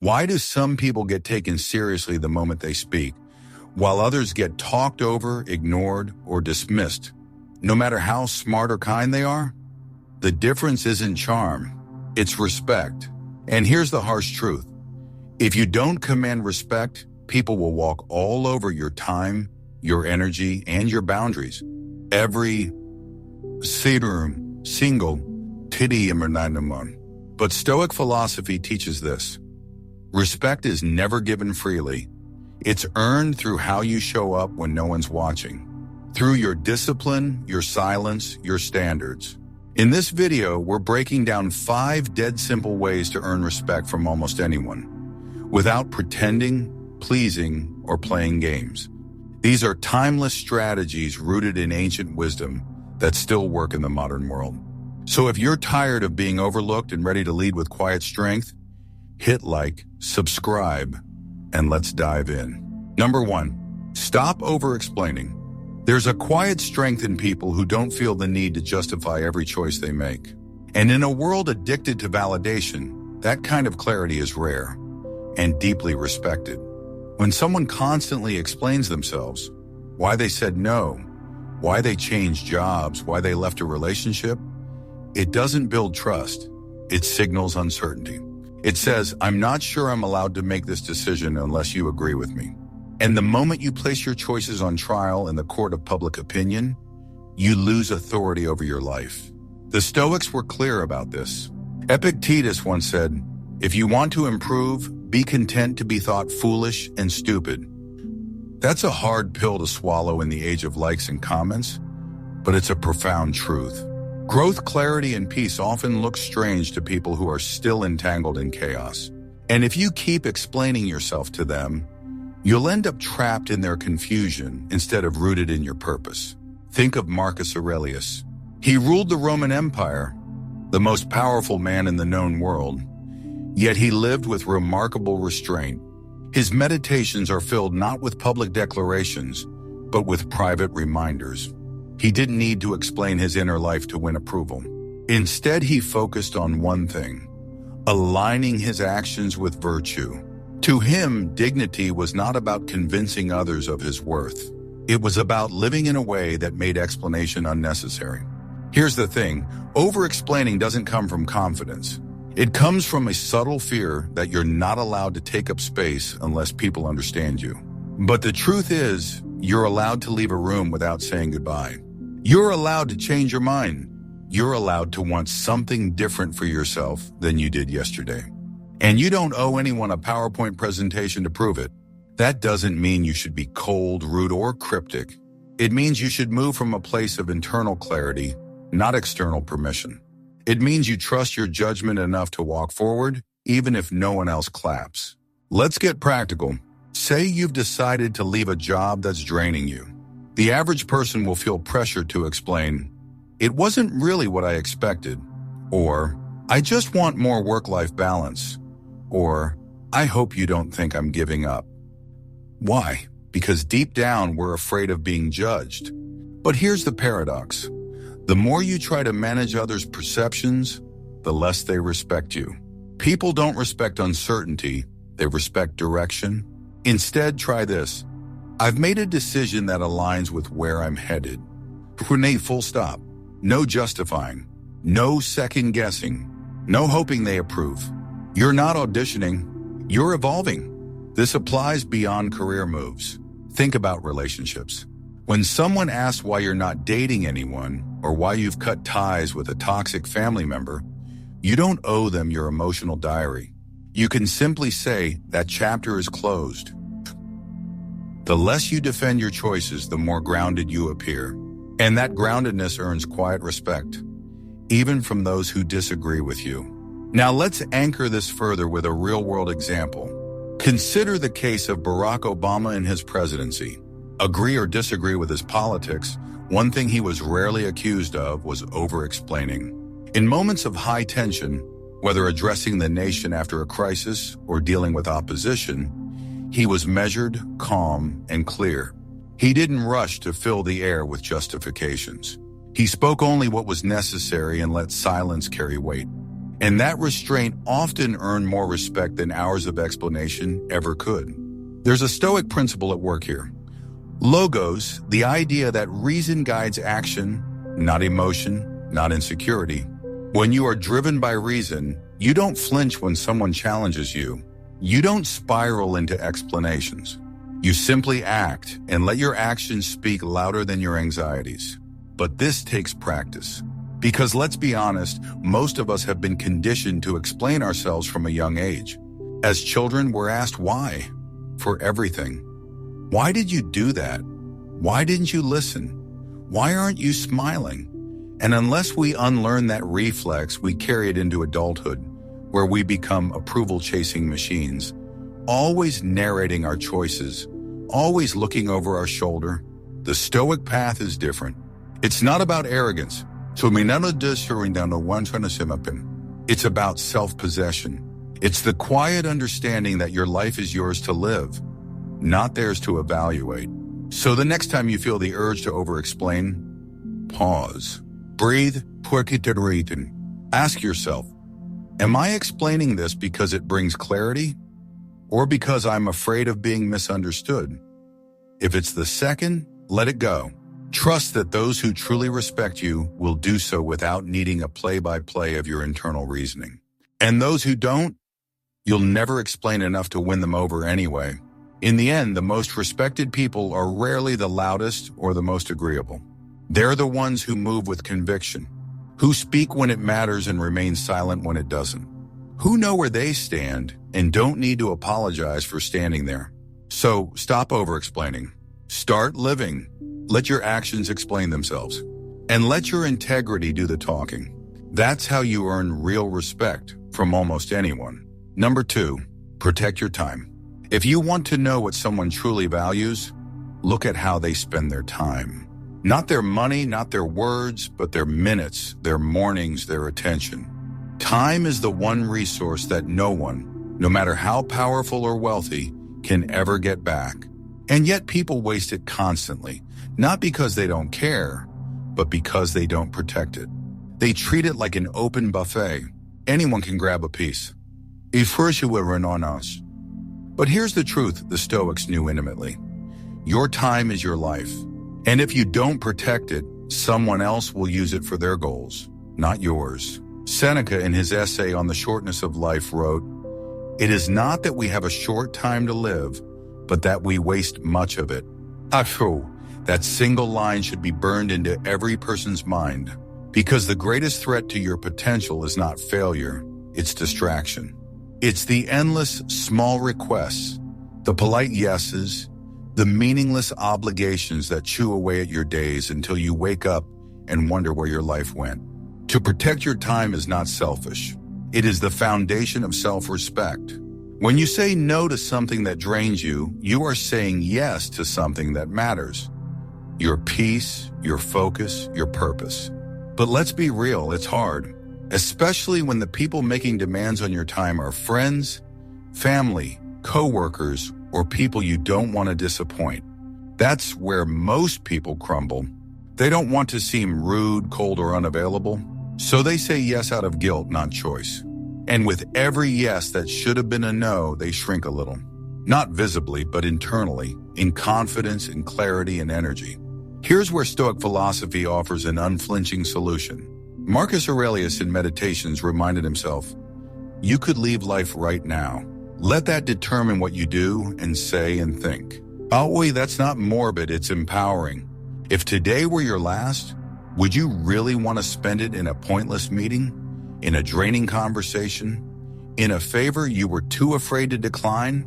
Why do some people get taken seriously the moment they speak, while others get talked over, ignored, or dismissed, no matter how smart or kind they are? The difference isn't charm, it's respect. And here's the harsh truth. If you don't command respect, people will walk all over your time, your energy, and your boundaries. Every single titty. But Stoic philosophy teaches this. Respect is never given freely. It's earned through how you show up when no one's watching. Through your discipline, your silence, your standards. In this video, we're breaking down 5 dead simple ways to earn respect from almost anyone, without pretending, pleasing, or playing games. These are timeless strategies rooted in ancient wisdom that still work in the modern world. So if you're tired of being overlooked and ready to lead with quiet strength, hit like, subscribe, and let's dive in. Number 1, stop over-explaining. There's a quiet strength in people who don't feel the need to justify every choice they make. And in a world addicted to validation, that kind of clarity is rare and deeply respected. When someone constantly explains themselves, why they said no, why they changed jobs, why they left a relationship, it doesn't build trust. It signals uncertainty. It says, I'm not sure I'm allowed to make this decision unless you agree with me. And the moment you place your choices on trial in the court of public opinion, you lose authority over your life. The Stoics were clear about this. Epictetus once said, if you want to improve, be content to be thought foolish and stupid. That's a hard pill to swallow in the age of likes and comments, but it's a profound truth. Growth, clarity, and peace often look strange to people who are still entangled in chaos. And if you keep explaining yourself to them, you'll end up trapped in their confusion instead of rooted in your purpose. Think of Marcus Aurelius. He ruled the Roman Empire, the most powerful man in the known world, yet he lived with remarkable restraint. His meditations are filled not with public declarations, but with private reminders. He didn't need to explain his inner life to win approval. Instead, he focused on one thing, aligning his actions with virtue. To him, dignity was not about convincing others of his worth. It was about living in a way that made explanation unnecessary. Here's the thing, over-explaining doesn't come from confidence. It comes from a subtle fear that you're not allowed to take up space unless people understand you. But the truth is, you're allowed to leave a room without saying goodbye. You're allowed to change your mind. You're allowed to want something different for yourself than you did yesterday. And you don't owe anyone a PowerPoint presentation to prove it. That doesn't mean you should be cold, rude, or cryptic. It means you should move from a place of internal clarity, not external permission. It means you trust your judgment enough to walk forward, even if no one else claps. Let's get practical. Say you've decided to leave a job that's draining you. The average person will feel pressured to explain, it wasn't really what I expected, or I just want more work-life balance, or I hope you don't think I'm giving up. Why? Because deep down we're afraid of being judged. But here's the paradox. The more you try to manage others' perceptions, the less they respect you. People don't respect uncertainty, they respect direction. Instead, try this. I've made a decision that aligns with where I'm headed. Full stop. No justifying. No second guessing. No hoping they approve. You're not auditioning, you're evolving. This applies beyond career moves. Think about relationships. When someone asks why you're not dating anyone or why you've cut ties with a toxic family member, you don't owe them your emotional diary. You can simply say that chapter is closed. The less you defend your choices, the more grounded you appear. And that groundedness earns quiet respect, even from those who disagree with you. Now let's anchor this further with a real-world example. Consider the case of Barack Obama in his presidency. Agree or disagree with his politics, one thing he was rarely accused of was over-explaining. In moments of high tension, whether addressing the nation after a crisis or dealing with opposition, he was measured, calm, and clear. He didn't rush to fill the air with justifications. He spoke only what was necessary and let silence carry weight. And that restraint often earned more respect than hours of explanation ever could. There's a Stoic principle at work here. Logos, the idea that reason guides action, not emotion, not insecurity. When you are driven by reason, you don't flinch when someone challenges you. You don't spiral into explanations. You simply act and let your actions speak louder than your anxieties. But this takes practice. Because let's be honest, most of us have been conditioned to explain ourselves from a young age. As children, we're asked why for everything. Why did you do that? Why didn't you listen? Why aren't you smiling? And unless we unlearn that reflex, we carry it into adulthood, where we become approval-chasing machines, always narrating our choices, always looking over our shoulder. The Stoic path is different. It's not about arrogance. It's about self-possession. It's the quiet understanding that your life is yours to live, not theirs to evaluate. So the next time you feel the urge to over-explain, pause. Breathe. Ask yourself, am I explaining this because it brings clarity, or because I'm afraid of being misunderstood? If it's the second, let it go. Trust that those who truly respect you will do so without needing a play-by-play of your internal reasoning. And those who don't, you'll never explain enough to win them over anyway. In the end, the most respected people are rarely the loudest or the most agreeable. They're the ones who move with conviction, who speak when it matters and remain silent when it doesn't, who know where they stand and don't need to apologize for standing there. So stop over-explaining. Start living. Let your actions explain themselves. And let your integrity do the talking. That's how you earn real respect from almost anyone. Number 2, protect your time. If you want to know what someone truly values, look at how they spend their time. Not their money, not their words, but their minutes, their mornings, their attention. Time is the one resource that no one, no matter how powerful or wealthy, can ever get back. And yet people waste it constantly, not because they don't care, but because they don't protect it. They treat it like an open buffet. Anyone can grab a piece. But here's the truth the Stoics knew intimately. Your time is your life. And if you don't protect it, someone else will use it for their goals, not yours. Seneca, in his essay on the shortness of life, wrote, "It is not that we have a short time to live, but that we waste much of it." That single line should be burned into every person's mind, because the greatest threat to your potential is not failure, it's distraction. It's the endless small requests, the polite yeses, the meaningless obligations that chew away at your days until you wake up and wonder where your life went. To protect your time is not selfish. It is the foundation of self-respect. When you say no to something that drains you, you are saying yes to something that matters. Your peace, your focus, your purpose. But let's be real, it's hard, especially when the people making demands on your time are friends, family, co-workers, or people you don't want to disappoint. That's where most people crumble. They don't want to seem rude, cold, or unavailable, so they say yes out of guilt, not choice. And with every yes that should have been a no, they shrink a little. Not visibly, but internally, in confidence, in clarity, and energy. Here's where Stoic philosophy offers an unflinching solution. Marcus Aurelius in Meditations reminded himself, "You could leave life right now. Let that determine what you do and say and think." That's not morbid, it's empowering. If today were your last, would you really want to spend it in a pointless meeting, in a draining conversation, in a favor you were too afraid to decline?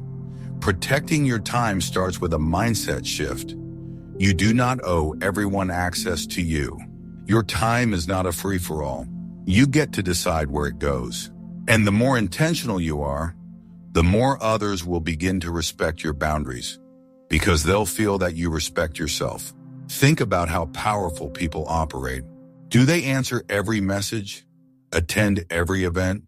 Protecting your time starts with a mindset shift. You do not owe everyone access to you. Your time is not a free-for-all. You get to decide where it goes. And the more intentional you are, the more others will begin to respect your boundaries, because they'll feel that you respect yourself. Think about how powerful people operate. Do they answer every message? Attend every event?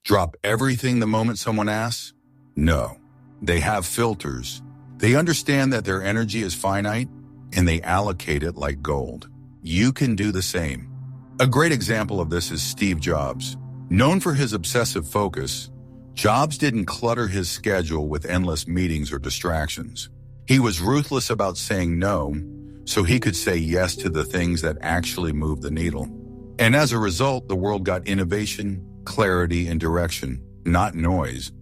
Drop everything the moment someone asks? No. They have filters. They understand that their energy is finite, and they allocate it like gold. You can do the same. A great example of this is Steve Jobs. Known for his obsessive focus, Jobs didn't clutter his schedule with endless meetings or distractions. He was ruthless about saying no, so he could say yes to the things that actually moved the needle. And as a result, the world got innovation, clarity, and direction, not noise.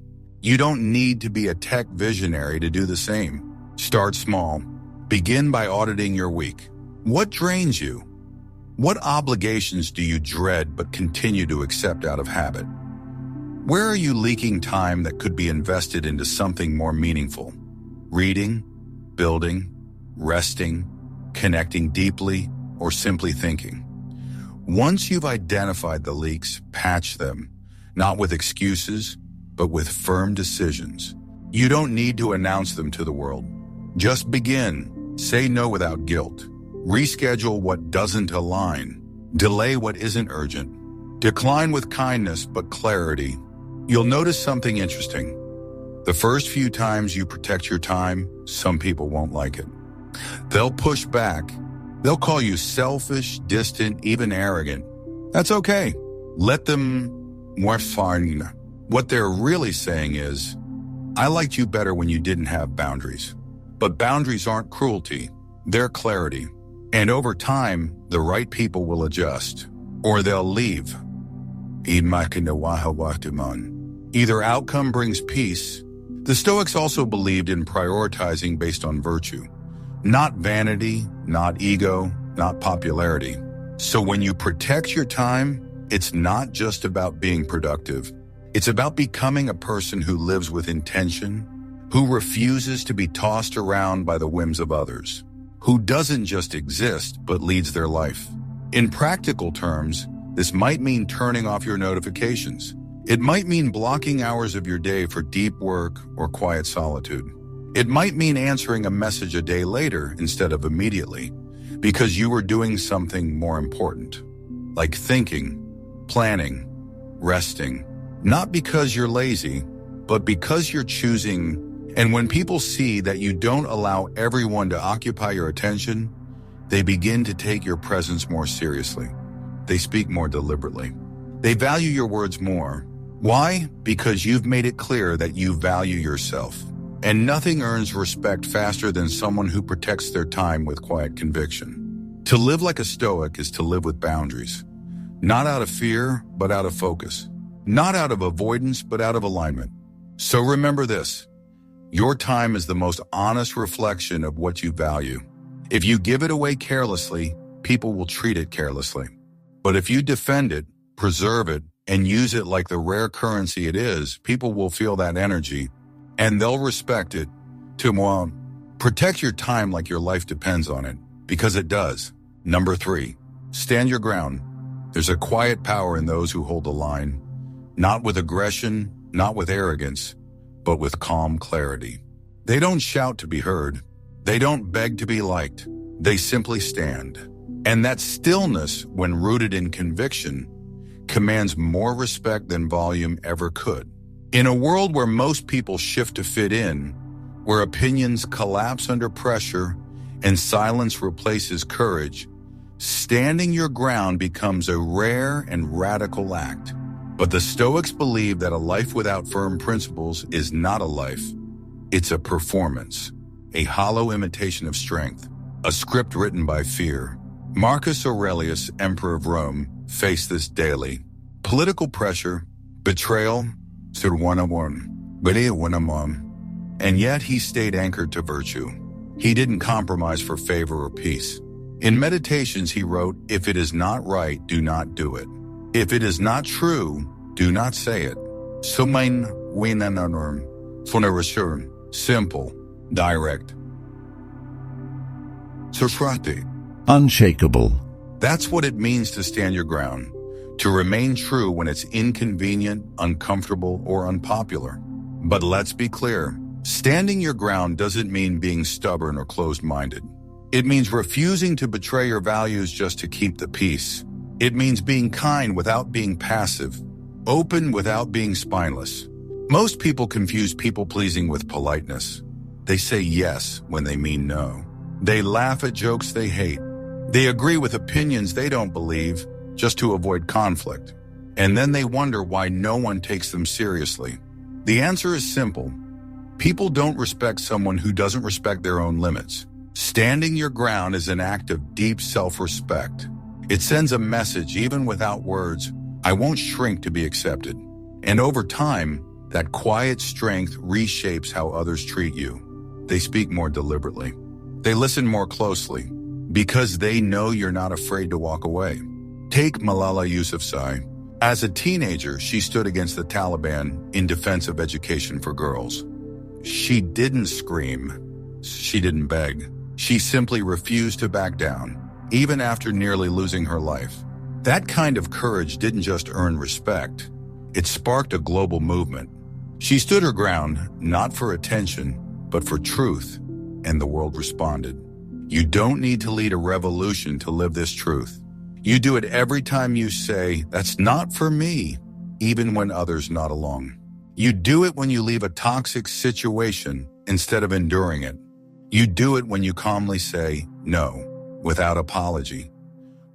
You don't need to be a tech visionary to do the same. Start small. Begin by auditing your week. What drains you? What obligations do you dread but continue to accept out of habit? Where are you leaking time that could be invested into something more meaningful? Reading, building, resting, connecting deeply, or simply thinking? Once you've identified the leaks, patch them, not with excuses, but with firm decisions. You don't need to announce them to the world. Just begin. Say no without guilt. Reschedule what doesn't align. Delay what isn't urgent. Decline with kindness but clarity. You'll notice something interesting. The first few times you protect your time, some people won't like it. They'll push back. They'll call you selfish, distant, even arrogant. That's okay. Let them fine. What they're really saying is, I liked you better when you didn't have boundaries. But boundaries aren't cruelty. They're clarity. And over time, the right people will adjust. Or they'll leave. Either outcome brings peace. The Stoics also believed in prioritizing based on virtue. Not vanity, not ego, not popularity. So when you protect your time, it's not just about being productive. It's about becoming a person who lives with intention, who refuses to be tossed around by the whims of others, who doesn't just exist but leads their life. In practical terms, this might mean turning off your notifications. It might mean blocking hours of your day for deep work or quiet solitude. It might mean answering a message a day later instead of immediately, because you were doing something more important, like thinking, planning, resting, not because you're lazy, but because you're choosing. And when people see that you don't allow everyone to occupy your attention, they begin to take your presence more seriously. They speak more deliberately. They value your words more. Why? Because you've made it clear that you value yourself. And nothing earns respect faster than someone who protects their time with quiet conviction. To live like a Stoic is to live with boundaries. Not out of fear, but out of focus. Not out of avoidance, but out of alignment. So remember this. Your time is the most honest reflection of what you value. If you give it away carelessly, people will treat it carelessly. But if you defend it, preserve it, and use it like the rare currency it is, people will feel that energy, and they'll respect it. Protect your time like your life depends on it, because it does. Number 3, stand your ground. There's a quiet power in those who hold the line, not with aggression, not with arrogance, but with calm clarity. They don't shout to be heard. They don't beg to be liked. They simply stand. And that stillness, when rooted in conviction, commands more respect than volume ever could. In a world where most people shift to fit in, where opinions collapse under pressure and silence replaces courage, standing your ground becomes a rare and radical act. But the Stoics believe that a life without firm principles is not a life. It's a performance, a hollow imitation of strength, a script written by fear. Marcus Aurelius, Emperor of Rome, faced this daily. Political pressure, betrayal, and yet he stayed anchored to virtue. He didn't compromise for favor or peace. In Meditations, he wrote, "If it is not right, do not do it. If it is not true, do not say it." Simple, direct. Unshakable. That's what it means to stand your ground, to remain true when it's inconvenient, uncomfortable, or unpopular. But let's be clear, standing your ground doesn't mean being stubborn or closed-minded. It means refusing to betray your values just to keep the peace. It means being kind without being passive, open without being spineless. Most people confuse people-pleasing with politeness. They say yes when they mean no. They laugh at jokes they hate. They agree with opinions they don't believe just to avoid conflict. And then they wonder why no one takes them seriously. The answer is simple. People don't respect someone who doesn't respect their own limits. Standing your ground is an act of deep self-respect. It sends a message, even without words, I won't shrink to be accepted. And over time, that quiet strength reshapes how others treat you. They speak more deliberately. They listen more closely, because they know you're not afraid to walk away. Take Malala Yousafzai. As a teenager, she stood against the Taliban in defense of education for girls. She didn't scream. She didn't beg. She simply refused to back down, even after nearly losing her life. That kind of courage didn't just earn respect. It sparked a global movement. She stood her ground, not for attention, but for truth, and the world responded. You don't need to lead a revolution to live this truth. You do it every time you say, that's not for me, even when others nod along. You do it when you leave a toxic situation instead of enduring it. You do it when you calmly say no, without apology.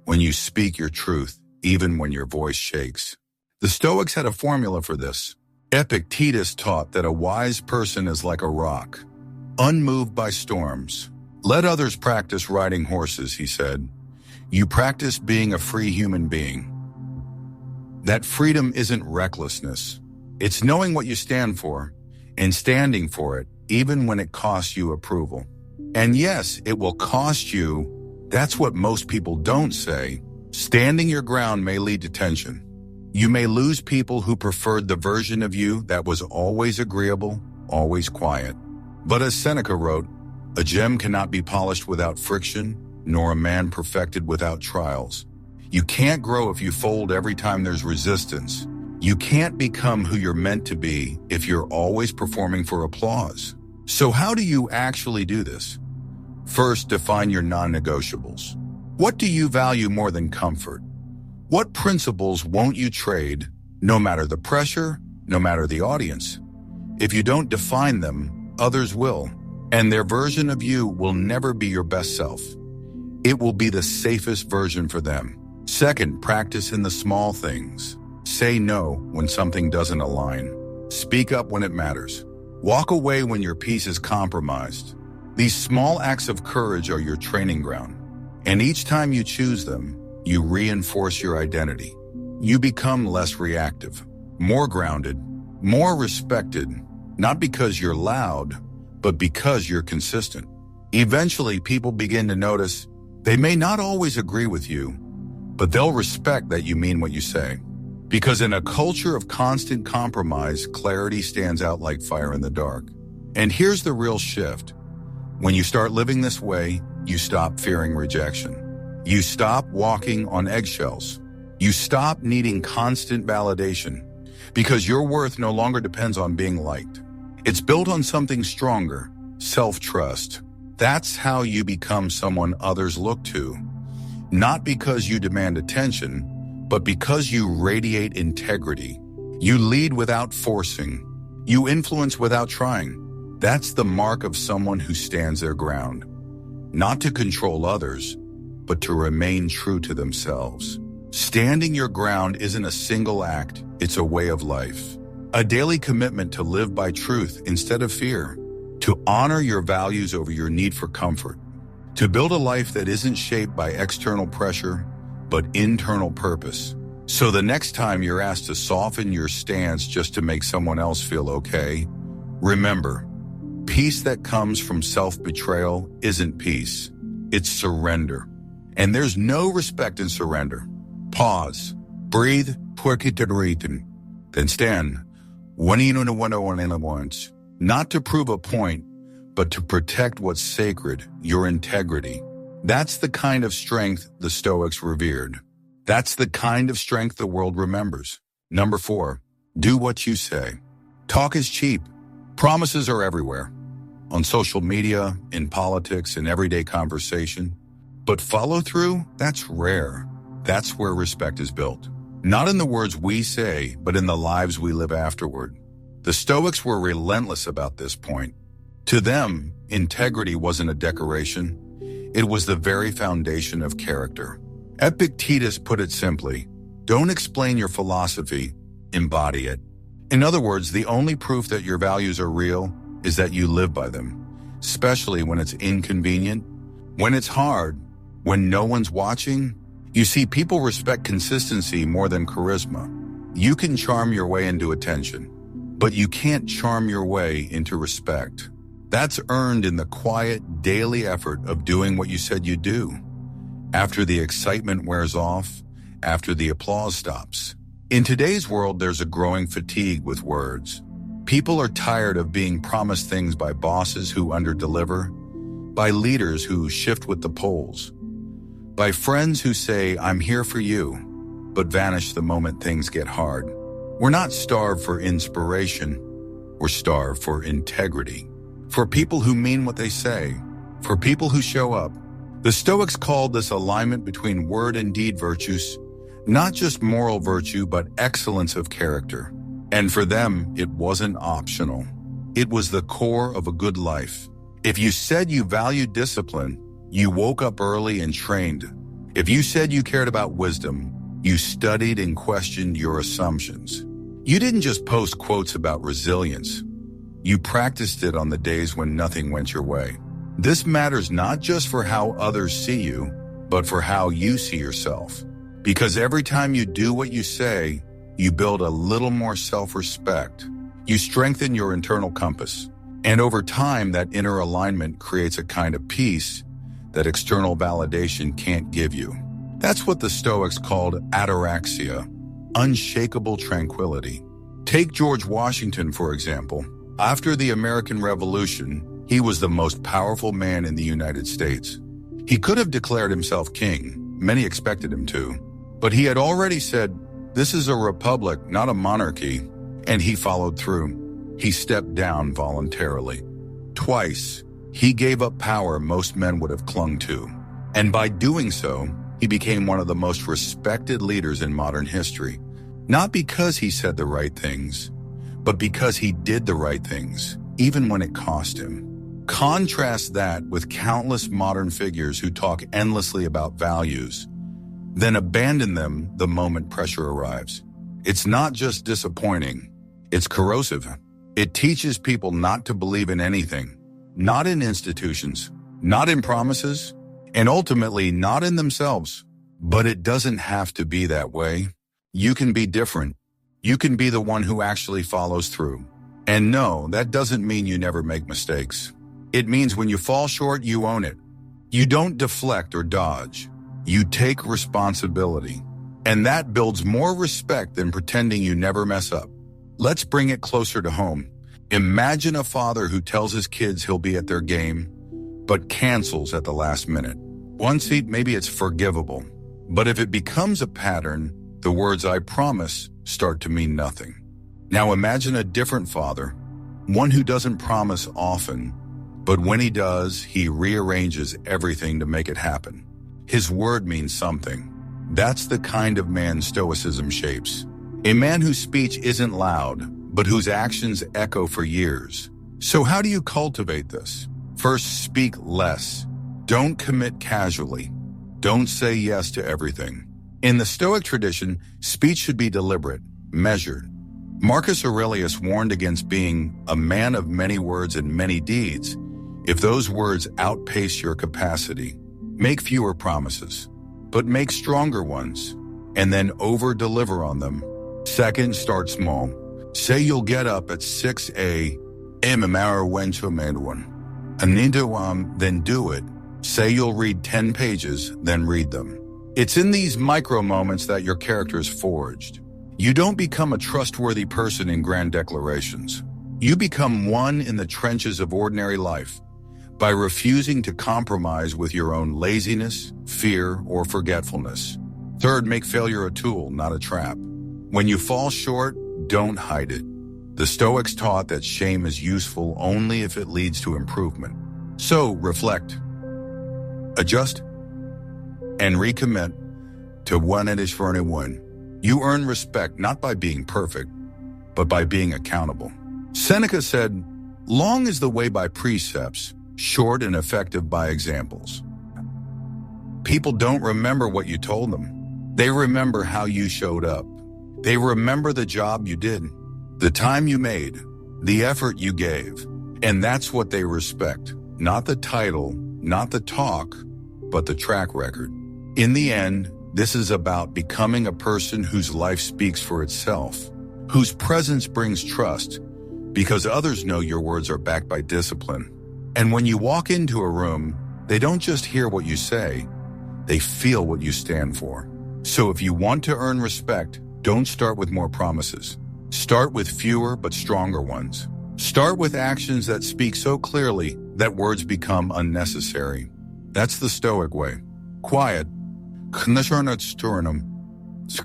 When you speak your truth, even when your voice shakes. The Stoics had a formula for this. Epictetus taught that a wise person is like a rock, unmoved by storms. Let others practice riding horses, he said. You practice being a free human being. That freedom isn't recklessness. It's knowing what you stand for and standing for it, even when it costs you approval. And yes, it will cost you. That's what most people don't say. Standing your ground may lead to tension. You may lose people who preferred the version of you that was always agreeable, always quiet. But as Seneca wrote, a gem cannot be polished without friction, nor a man perfected without trials. You can't grow if you fold every time there's resistance. You can't become who you're meant to be if you're always performing for applause. So how do you actually do this? First, define your non-negotiables. What do you value more than comfort? What principles won't you trade, no matter the pressure, no matter the audience? If you don't define them, others will, and their version of you will never be your best self. It will be the safest version for them. Second, practice in the small things. Say no when something doesn't align. Speak up when it matters. Walk away when your peace is compromised. These small acts of courage are your training ground. And each time you choose them, you reinforce your identity. You become less reactive, more grounded, more respected, not because you're loud, but because you're consistent. Eventually, people begin to notice they may not always agree with you, but they'll respect that you mean what you say. Because in a culture of constant compromise, clarity stands out like fire in the dark. And here's the real shift. When you start living this way, you stop fearing rejection. You stop walking on eggshells. You stop needing constant validation because your worth no longer depends on being liked. It's built on something stronger, self-trust. That's how you become someone others look to. Not because you demand attention, but because you radiate integrity. You lead without forcing. You influence without trying. That's the mark of someone who stands their ground. Not to control others, but to remain true to themselves. Standing your ground isn't a single act, it's a way of life. A daily commitment to live by truth instead of fear. To honor your values over your need for comfort. To build a life that isn't shaped by external pressure, but internal purpose. So the next time you're asked to soften your stance just to make someone else feel okay, remember, peace that comes from self-betrayal isn't peace, it's surrender. And there's no respect in surrender. Pause, breathe, then stand. Not to prove a point, but to protect what's sacred, your integrity. That's the kind of strength the Stoics revered. That's the kind of strength the world remembers. Number 4, do what you say. Talk is cheap. Promises are everywhere. On social media, in politics, in everyday conversation. But follow through, that's rare. That's where respect is built. Not in the words we say, but in the lives we live afterward. The Stoics were relentless about this point. To them, integrity wasn't a decoration. It was the very foundation of character. Epictetus put it simply, Don't explain your philosophy, embody it. In other words, the only proof that your values are real is that you live by them, especially when it's inconvenient, when it's hard, when no one's watching. You see, people respect consistency more than charisma. You can charm your way into attention, but you can't charm your way into respect. That's earned in the quiet, daily effort of doing what you said you'd do. After the excitement wears off, after the applause stops. In today's world, there's a growing fatigue with words. People are tired of being promised things by bosses who underdeliver, by leaders who shift with the polls, by friends who say, "I'm here for you," but vanish the moment things get hard. We're not starved for inspiration. We're starved for integrity. For people who mean what they say. For people who show up. The Stoics called this alignment between word and deed virtues, not just moral virtue, but excellence of character. And for them, it wasn't optional. It was the core of a good life. If you said you valued discipline, you woke up early and trained. If you said you cared about wisdom, you studied and questioned your assumptions. You didn't just post quotes about resilience. You practiced it on the days when nothing went your way. This matters not just for how others see you, but for how you see yourself. Because every time you do what you say, you build a little more self-respect. You strengthen your internal compass. And over time, that inner alignment creates a kind of peace that external validation can't give you. That's what the Stoics called ataraxia, unshakable tranquility. Take George Washington, for example. After the American Revolution, he was the most powerful man in the United States. He could have declared himself king. Many expected him to. But he had already said, "This is a republic, not a monarchy," and he followed through. He stepped down voluntarily. Twice, he gave up power most men would have clung to. And by doing so, he became one of the most respected leaders in modern history. Not because he said the right things, but because he did the right things, even when it cost him. Contrast that with countless modern figures who talk endlessly about values, then abandon them the moment pressure arrives. It's not just disappointing, it's corrosive. It teaches people not to believe in anything, not in institutions, not in promises, and ultimately not in themselves. But it doesn't have to be that way. You can be different. You can be the one who actually follows through. And no, that doesn't mean you never make mistakes. It means when you fall short, you own it. You don't deflect or dodge. You take responsibility. And that builds more respect than pretending you never mess up. Let's bring it closer to home. Imagine a father who tells his kids he'll be at their game, but cancels at the last minute. Once maybe it's forgivable. But if it becomes a pattern, the words "I promise" start to mean nothing. Now imagine a different father, one who doesn't promise often, but when he does, he rearranges everything to make it happen. His word means something. That's the kind of man Stoicism shapes. A man whose speech isn't loud, but whose actions echo for years. So how do you cultivate this? First, speak less. Don't commit casually. Don't say yes to everything. In the Stoic tradition, speech should be deliberate, measured. Marcus Aurelius warned against being a man of many words and many deeds. If those words outpace your capacity, make fewer promises, but make stronger ones, and then over-deliver on them. Second, start small. Say you'll get up at 6 a.m. Then do it. Say you'll read 10 pages, then read them. It's in these micro moments that your character is forged. You don't become a trustworthy person in grand declarations. You become one in the trenches of ordinary life by refusing to compromise with your own laziness, fear, or forgetfulness. Third, make failure a tool, not a trap. When you fall short, don't hide it. The Stoics taught that shame is useful only if it leads to improvement. So reflect, adjust, and recommit to one it is for anyone. You earn respect not by being perfect, but by being accountable. Seneca said, "Long is the way by precepts, short and effective by examples." People don't remember what you told them. They remember how you showed up. They remember the job you did, the time you made, the effort you gave. And that's what they respect. Not the title, not the talk, but the track record. In the end, this is about becoming a person whose life speaks for itself, whose presence brings trust, because others know your words are backed by discipline. And when you walk into a room, they don't just hear what you say, they feel what you stand for. So if you want to earn respect, don't start with more promises. Start with fewer but stronger ones. Start with actions that speak so clearly that words become unnecessary. That's the Stoic way. Quiet,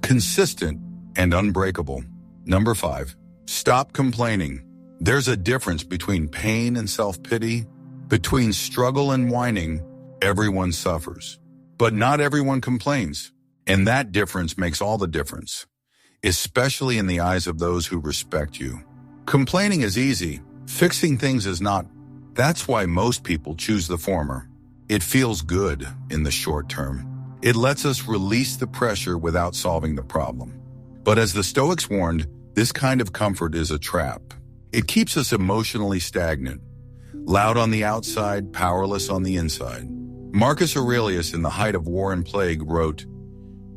consistent, and unbreakable. Number 5, stop complaining. There's a difference between pain and self-pity, between struggle and whining. Everyone suffers, but not everyone complains. And that difference makes all the difference, especially in the eyes of those who respect you. Complaining is easy. Fixing things is not. That's why most people choose the former. It feels good in the short term. It lets us release the pressure without solving the problem. But as the Stoics warned, this kind of comfort is a trap. It keeps us emotionally stagnant, loud on the outside, powerless on the inside. Marcus Aurelius, in the height of war and plague, wrote,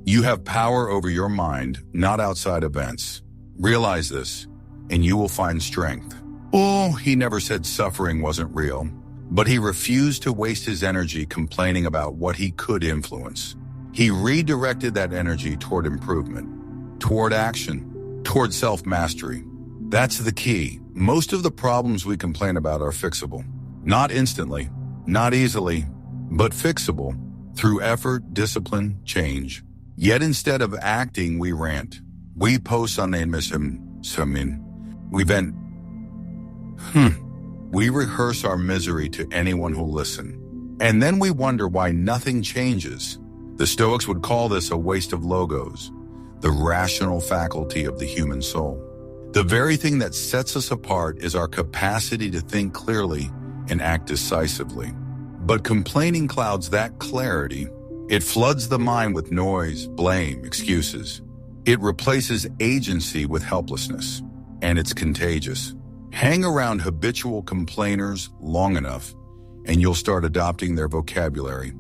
"You have power over your mind, not outside events. Realize this, and you will find strength." Oh, he never said suffering wasn't real, but he refused to waste his energy complaining about what he could influence. He redirected that energy toward improvement, toward action, toward self-mastery. That's the key. Most of the problems we complain about are fixable. Not instantly, not easily, but fixable through effort, discipline, change. Yet instead of acting, we rant. We post on we vent. We rehearse our misery to anyone who'll listen. And then we wonder why nothing changes. The Stoics would call this a waste of logos, the rational faculty of the human soul. The very thing that sets us apart is our capacity to think clearly and act decisively. But complaining clouds that clarity. It floods the mind with noise, blame, excuses. It replaces agency with helplessness, and it's contagious. Hang around habitual complainers long enough, and you'll start adopting their vocabulary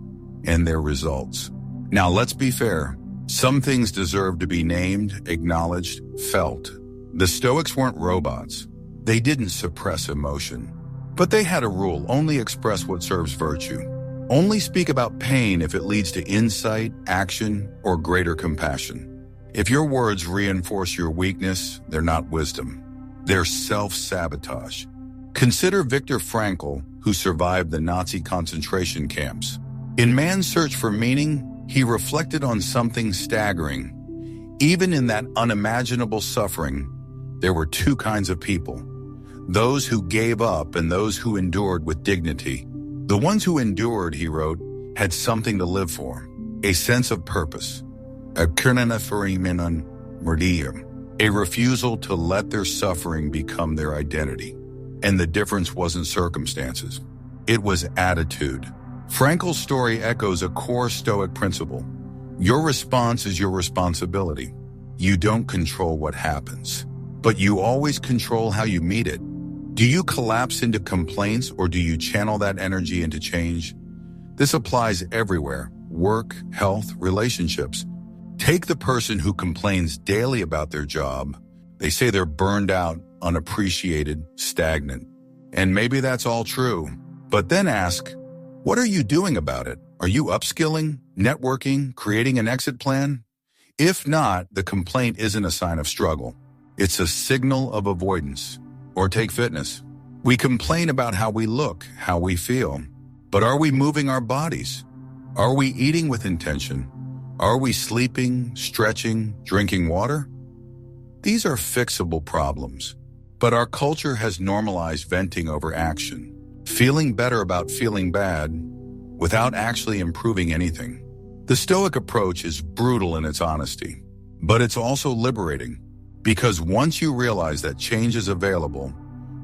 and their results. Now, let's be fair. Some things deserve to be named, acknowledged, felt. The Stoics weren't robots. They didn't suppress emotion. But they had a rule: only express what serves virtue. Only speak about pain if it leads to insight, action, or greater compassion. If your words reinforce your weakness, they're not wisdom. They're self-sabotage. Consider Viktor Frankl, who survived the Nazi concentration camps. In Man's Search for Meaning, he reflected on something staggering. Even in that unimaginable suffering, there were two kinds of people: those who gave up and those who endured with dignity. The ones who endured, he wrote, had something to live for, a sense of purpose, a refusal to let their suffering become their identity. And the difference wasn't circumstances. It was attitude. Frankl's story echoes a core Stoic principle. Your response is your responsibility. You don't control what happens, but you always control how you meet it. Do you collapse into complaints, or do you channel that energy into change? This applies everywhere: work, health, relationships. Take the person who complains daily about their job. They say they're burned out, unappreciated, stagnant. And maybe that's all true. But then ask, what are you doing about it? Are you upskilling, networking, creating an exit plan? If not, the complaint isn't a sign of struggle. It's a signal of avoidance. Or take fitness. We complain about how we look, how we feel. But are we moving our bodies? Are we eating with intention? Are we sleeping, stretching, drinking water? These are fixable problems. But our culture has normalized venting over action, feeling better about feeling bad, without actually improving anything. The Stoic approach is brutal in its honesty, but it's also liberating. Because once you realize that change is available,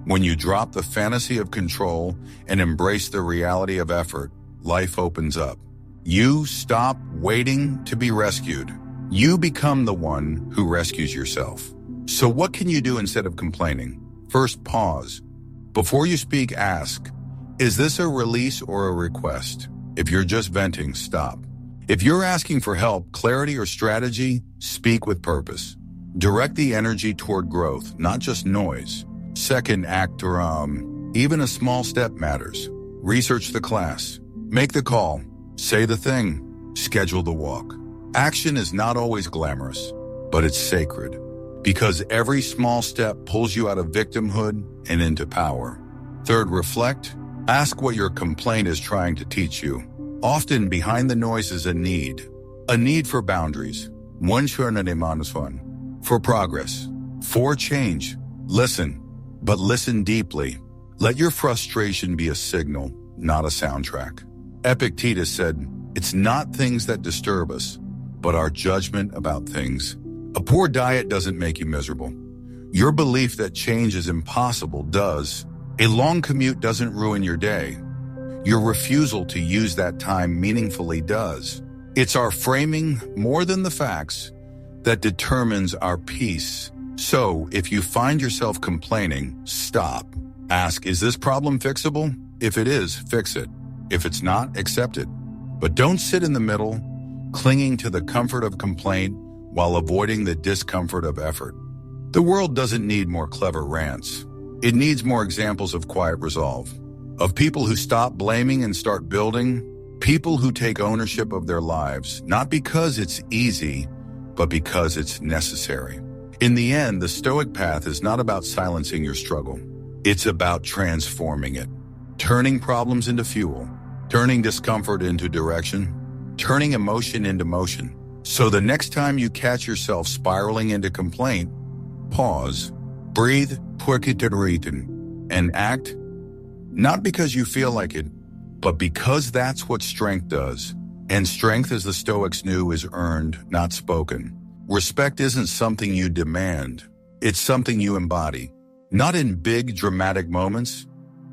when you drop the fantasy of control and embrace the reality of effort, life opens up. You stop waiting to be rescued, You become the one who rescues yourself. So what can you do instead of complaining? First, pause. Before you speak, ask, is this a release or a request? If you're just venting, stop. If you're asking for help, clarity, or strategy, speak with purpose. Direct the energy toward growth, not just noise. Second, act or even a small step matters. Research the class. Make the call. Say the thing. Schedule the walk. Action is not always glamorous, but it's sacred. Because every small step pulls you out of victimhood and into power. Third, reflect. Ask what your complaint is trying to teach you. Often behind the noise is a need for boundaries, for progress, for change. Listen, but listen deeply. Let your frustration be a signal, not a soundtrack. Epictetus said, it's not things that disturb us, but our judgment about things. A poor diet doesn't make you miserable. Your belief that change is impossible does. A long commute doesn't ruin your day. Your refusal to use that time meaningfully does. It's our framing, more than the facts, that determines our peace. So, if you find yourself complaining, stop. Ask, is this problem fixable? If it is, fix it. If it's not, accept it. But don't sit in the middle, clinging to the comfort of complaint while avoiding the discomfort of effort. The world doesn't need more clever rants. It needs more examples of quiet resolve. Of people who stop blaming and start building. People who take ownership of their lives, not because it's easy, but because it's necessary. In the end, the Stoic path is not about silencing your struggle. It's about transforming it. Turning problems into fuel. Turning discomfort into direction. Turning emotion into motion. So the next time you catch yourself spiraling into complaint, pause, breathe, and act, not because you feel like it, but because that's what strength does. And strength, as the Stoics knew, is earned, not spoken. Respect isn't something you demand. It's something you embody. Not in big, dramatic moments,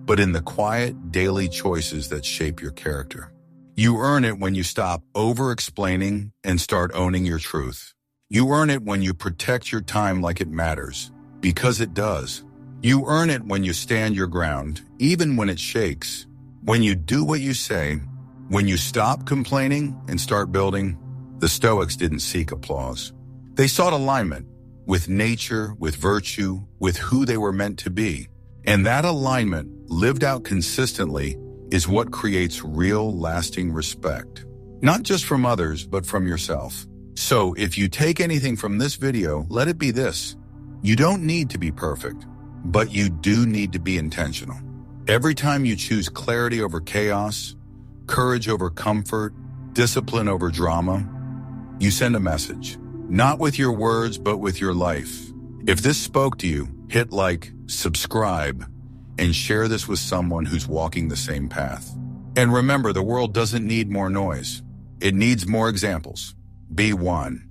but in the quiet, daily choices that shape your character. You earn it when you stop over-explaining and start owning your truth. You earn it when you protect your time like it matters, because it does. You earn it when you stand your ground, even when it shakes. When you do what you say, when you stop complaining and start building. The Stoics didn't seek applause. They sought alignment with nature, with virtue, with who they were meant to be. And that alignment, lived out consistently, is what creates real, lasting respect. Not just from others, but from yourself. So if you take anything from this video, let it be this. You don't need to be perfect, but you do need to be intentional. Every time you choose clarity over chaos, courage over comfort, discipline over drama, you send a message. Not with your words, but with your life. If this spoke to you, hit like, subscribe, and share this with someone who's walking the same path. And remember, the world doesn't need more noise. It needs more examples. Be one.